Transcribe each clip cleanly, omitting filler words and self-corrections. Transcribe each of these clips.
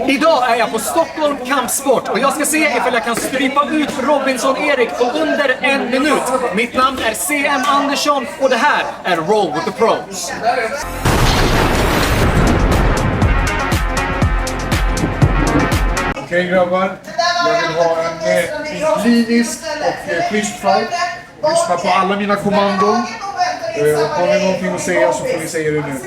Idag är jag på Stockholm Kampsport och jag ska se ifall jag kan strypa ut Robinson-Erik på under 1 minut. Mitt namn är CM Andersson och det här är Roll with the Pros. Okej grabbar, jag vill ha en klinisk och schysst fight. Lyssna på alla mina kommandon. Har ni någonting att säga så får ni säga det nu.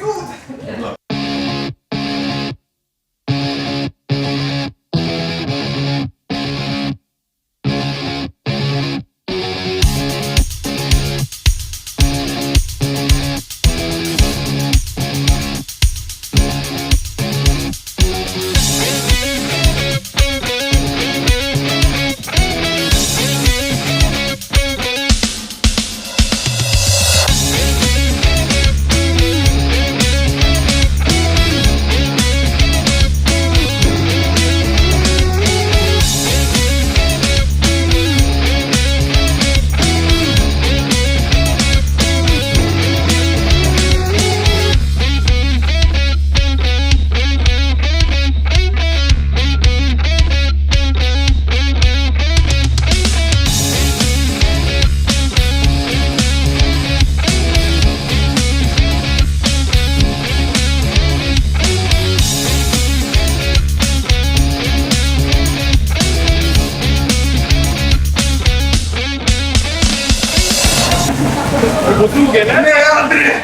Nej, aldrig!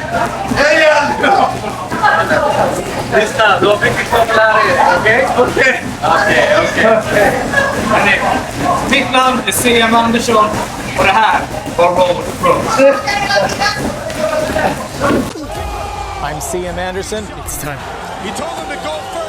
Nej, aldrig! Lyssna, du har mycket kvar att lära er, okej? Okej. Mitt namn är CM Andersson och det här var Roll with the Pros. I'm CM Anderson. It's time. He told him to go first.